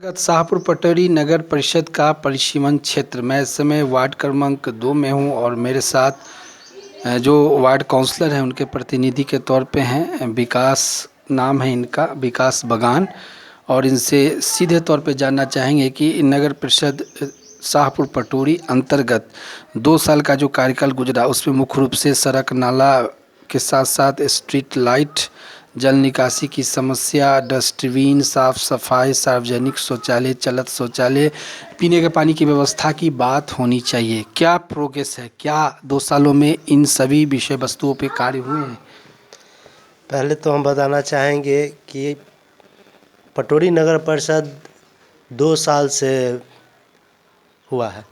गत शाहपुर पटौरी नगर परिषद का परिसीमन क्षेत्र। मैं इस समय वार्ड क्रमांक 2 में हूं और मेरे साथ जो वार्ड काउंसलर हैं उनके प्रतिनिधि के तौर पे हैं। विकास नाम है इनका, विकास बगान। और इनसे सीधे तौर पे जानना चाहेंगे कि नगर परिषद शाहपुर पटौरी अंतर्गत 2 साल का जो कार्यकाल गुजरा उसमें मुख्य रूप से सड़क नाला के साथ साथ स्ट्रीट लाइट, जल निकासी की समस्या, डस्टबिन, साफ सफाई, सार्वजनिक शौचालय, चलत शौचालय, पीने के पानी की व्यवस्था की बात होनी चाहिए। क्या प्रोग्रेस है? क्या 2 सालों में इन सभी विषय वस्तुओं पे कार्य हुए हैं? पहले तो हम बताना चाहेंगे कि पटौरी नगर परिषद 2 साल से हुआ है।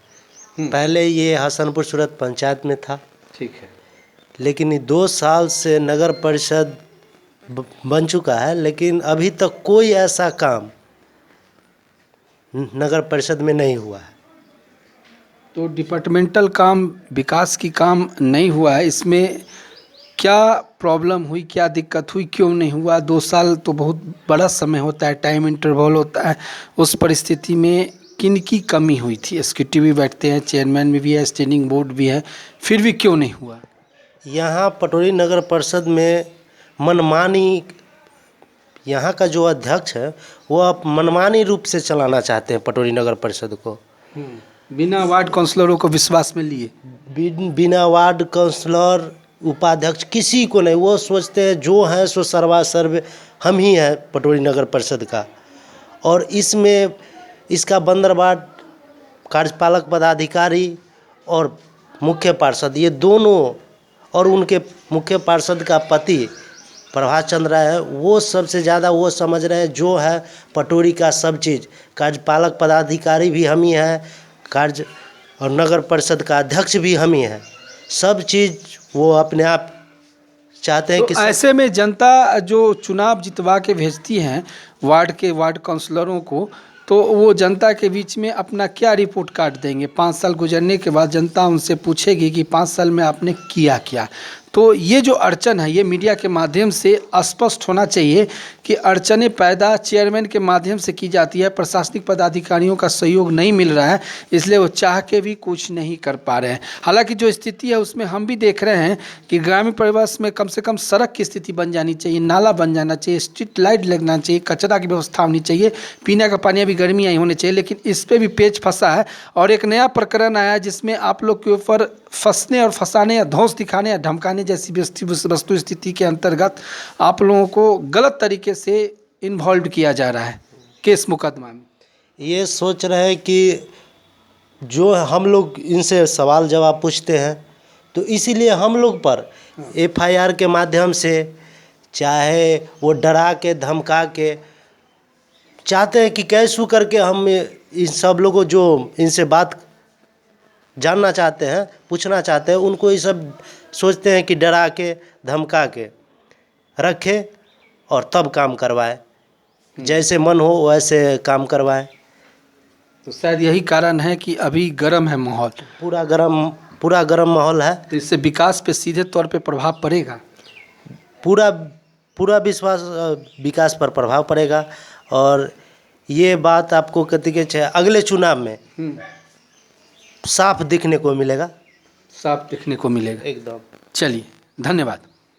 पहले ये हसनपुर सूरत पंचायत में था, ठीक है। लेकिन ये 2 साल से नगर परिषद बन चुका है, लेकिन अभी तक कोई ऐसा काम नगर परिषद में नहीं हुआ है। तो डिपार्टमेंटल काम, विकास की काम नहीं हुआ है, इसमें क्या प्रॉब्लम हुई, क्या दिक्कत हुई, क्यों नहीं हुआ? 2 साल तो बहुत बड़ा समय होता है, टाइम इंटरवल होता है। उस परिस्थिति में किन की कमी हुई थी? एग्जीक्यूटिव भी बैठते हैं, चेयरमैन भी है, स्टैंडिंग बोर्ड भी है, फिर भी क्यों नहीं हुआ? यहाँ पटौरी नगर परिषद में मनमानी, यहाँ का जो अध्यक्ष है वो आप मनमानी रूप से चलाना चाहते हैं पटौरी नगर परिषद को। बिना वार्ड काउंसलरों को विश्वास में लिए, बिना वार्ड काउंसलर, उपाध्यक्ष किसी को नहीं। वो सोचते हैं जो है सो सर्वा सर्व हम ही हैं पटौरी नगर परिषद का। और इसमें इसका बंदरवार्ड कार्यपालक पदाधिकारी और मुख्य पार्षद, ये दोनों, और उनके मुख्य पार्षद का पति प्रभात चंद्र राय है, वो सबसे ज़्यादा वो समझ रहे हैं जो है पटौरी का सब चीज़। कार्यपालक पदाधिकारी भी हम ही हैं, कार्य और नगर परिषद का अध्यक्ष भी हम ही हैं। सब चीज़ वो अपने आप चाहते हैं तो कि ऐसे में जनता जो चुनाव जितवा के भेजती हैं वार्ड काउंसलरों को, तो वो जनता के बीच में अपना क्या रिपोर्ट कार्ड देंगे? 5 साल गुजरने के बाद जनता उनसे पूछेगी कि 5 साल में आपने किया क्या? तो ये जो अड़चन है, ये मीडिया के माध्यम से स्पष्ट होना चाहिए कि अड़चनें पैदा चेयरमैन के माध्यम से की जाती है। प्रशासनिक पदाधिकारियों का सहयोग नहीं मिल रहा है, इसलिए वो चाह के भी कुछ नहीं कर पा रहे हैं। हालांकि जो स्थिति है उसमें हम भी देख रहे हैं कि ग्रामीण परिवेश में कम से कम सड़क की स्थिति बन जानी चाहिए, नाला बन जाना चाहिए, स्ट्रीट लाइट लगना चाहिए, कचरा की व्यवस्था होनी चाहिए, पीने का पानी अभी गर्मी आई होनी चाहिए। लेकिन इस पर भी पेच फंसा है और एक नया प्रकरण आया जिसमें आप लोग के ऊपर फंसने और फंसाने या धौंस दिखाने या धमकाने जैसी वस्तु स्थिति के अंतर्गत आप लोगों को गलत तरीके से इन्वॉल्व किया जा रहा है केस मुकदमा में। ये सोच रहे हैं कि जो हम लोग इनसे सवाल जवाब पूछते हैं तो इसीलिए हम लोग पर FIR के माध्यम से, चाहे वो डरा के धमका के, चाहते हैं कि कैसे करके हम इन सब लोगों जो इनसे बात जानना चाहते हैं, पूछना चाहते हैं, उनको ये सब सोचते हैं कि डरा के धमका के रखे और तब काम करवाए, जैसे मन हो वैसे काम करवाए। तो शायद यही कारण है कि अभी गर्म है माहौल, पूरा गर्म माहौल है। तो इससे विकास पे सीधे तौर पे प्रभाव पड़ेगा। पूरा विश्वास विकास पर प्रभाव पड़ेगा। और ये बात आपको कहते कि अगले चुनाव में साफ दिखने को मिलेगा। साफ दिखने को मिलेगा एकदम। चलिए, धन्यवाद।